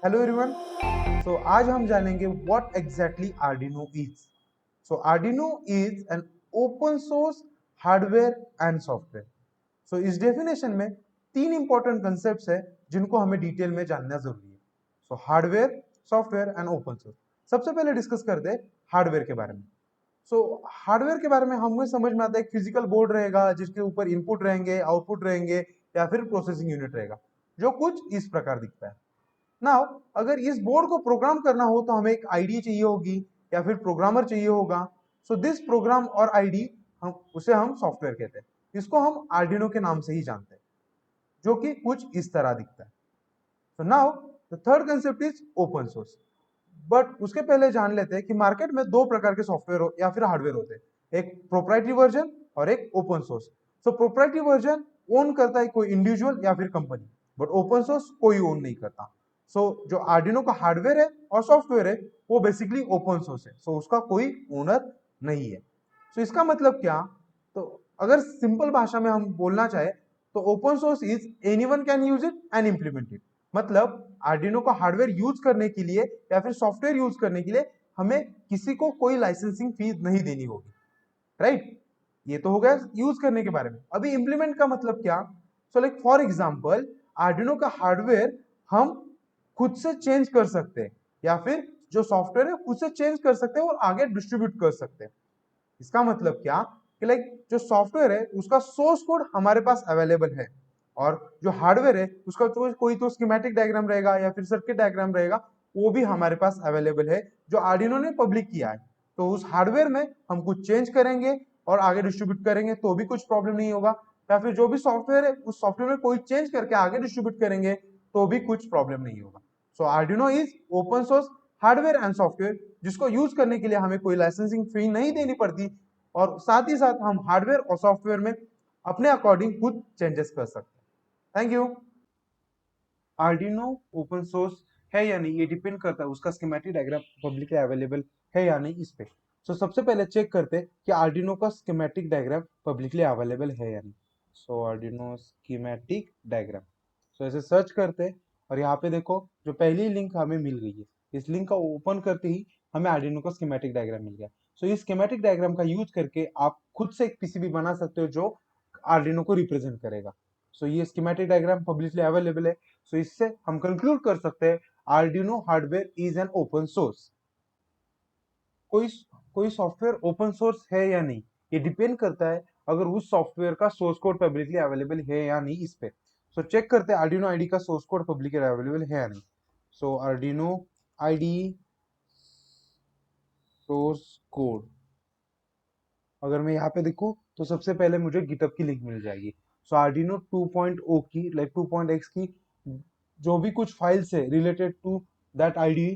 Hello everyone. आज हम जानेंगे what exactly Arduino is. Arduino is an open source hardware and software. इस definition में तीन इंपॉर्टेंट कंसेप्ट्स है जिनको हमें डिटेल में जानना जरूरी है। Hardware, software and open source. सबसे पहले डिस्कस करते हैं हार्डवेयर के बारे में। हार्डवेयर के बारे में हमें समझ में आता है, फिजिकल बोर्ड रहेगा जिसके ऊपर इनपुट रहेंगे, आउटपुट रहेंगे या फिर प्रोसेसिंग यूनिट रहेगा जो कुछ इस प्रकार दिखता है। नाउ अगर इस बोर्ड को प्रोग्राम करना हो तो हमें एक आईडी चाहिए होगी या फिर प्रोग्रामर चाहिए होगा। दिस प्रोग्राम और आईडी हम सॉफ्टवेयर कहते हैं। इसको हम आर्डिनो के नाम से ही जानते हैं, जो कि कुछ इस तरह दिखता है। Now the third concept is open source. But उसके पहले जान लेते हैं कि मार्केट में दो प्रकार के सॉफ्टवेयर या फिर हार्डवेयर होते हैं, एक प्रोप्राइटरी वर्जन और एक open source. Proprietary version own करता है कोई इंडिविजुअल या फिर कंपनी, बट ओपन सोर्स कोई ओन नहीं करता। जो आर्डिनो का हार्डवेयर है और सॉफ्टवेयर है वो बेसिकली ओपन सोर्स है, उसका कोई ओनर नहीं है। इसका मतलब क्या? तो अगर सिंपल भाषा में हम बोलना चाहे तो open source is anyone can use it and implement it. मतलब आर्डिनो का हार्डवेयर यूज करने के लिए या फिर सॉफ्टवेयर यूज करने के लिए हमें किसी को कोई लाइसेंसिंग फीस नहीं देनी होगी, राइट? ये तो हो गया यूज करने के बारे में। अभी इंप्लीमेंट का मतलब क्या? लाइक फॉर एग्जांपल आर्डिनो का हार्डवेयर हम खुद से चेंज कर सकते हैं या फिर जो सॉफ्टवेयर है खुद से चेंज कर सकते हैं और आगे डिस्ट्रीब्यूट कर सकते हैं। इसका मतलब क्या कि लाइक जो सॉफ्टवेयर है उसका सोर्स कोड हमारे पास अवेलेबल है और जो हार्डवेयर है उसका तो कोई तो स्कीमेटिक डायग्राम रहेगा या फिर सर्किट डायग्राम रहेगा, वो भी हमारे पास अवेलेबल है जो आर्डिनो ने पब्लिक किया है। तो उस हार्डवेयर में हम कुछ चेंज करेंगे और आगे डिस्ट्रीब्यूट करेंगे तो भी कुछ प्रॉब्लम नहीं होगा, या फिर जो भी सॉफ्टवेयर है उस सॉफ्टवेयर में कोई चेंज करके आगे डिस्ट्रीब्यूट करेंगे तो भी कुछ प्रॉब्लम नहीं होगा। Arduino is open source hardware and software जिसको यूज करने के लिए हमें कोई लाइसेंसिंग फी नहीं देनी पड़ती और साथ ही साथ हम हार्डवेयर और सॉफ्टवेयर में अपने अकॉर्डिंग खुद चेंजेस कर सकते हैं। Thank you. Arduino open source है या नहीं ये डिपेंड करता है उसका स्कीमेटिक डायग्राम पब्लिकली अवेलेबल है या नहीं इस पे। सबसे पहले चेक करते हैं कि आर्डिनो का स्कीमेटिक डायग्राम पब्लिकली अवेलेबल है या नहीं। Arduino schematic diagram. ऐसे सर्च करते हैं और यहाँ पे देखो जो पहली लिंक हमें मिल गई है, इस लिंक का ओपन करते ही हमें आर्डिनो का स्कीमेटिक डायग्राम मिल गया। इस स्कीमेटिक डायग्राम का यूज करके आप खुद से एक पीसीबी बना सकते हो जो आर्डिनो को रिप्रेजेंट करेगा। ये स्कीमेटिक डायग्राम पब्लिकली अवेलेबल है। इससे हम कंक्लूड कर सकते हैं Arduino hardware is an open source. कोई कोई सॉफ्टवेयर ओपन सोर्स है या नहीं ये डिपेंड करता है अगर उस सॉफ्टवेयर का सोर्स कोड पब्लिकली अवेलेबल है या नहीं इस पे। चेक करते हैं आर्डिनो आईडी का सोर्स कोड पब्लिकली अवेलेबल है या नहीं। आर्डिनो आईडी सोर्स कोड अगर मैं यहाँ पे देखूँ तो सबसे पहले मुझे गिटअप की लिंक मिल जाएगी। आर्डिनो 2.0 की लाइक 2.x की जो भी कुछ फाइल्स है रिलेटेड टू दैट आईडी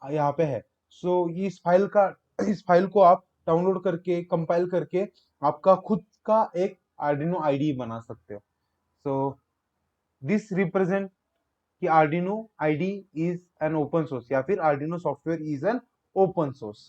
यहाँ पे है। ये इस फाइल को आप डाउनलोड करके कंपाइल करके आपका खुद का एक आर्डिनो आईडी बना सकते हो। दिस रिप्रेजेंट कि Arduino ID is an open source या फिर Arduino software is an open source.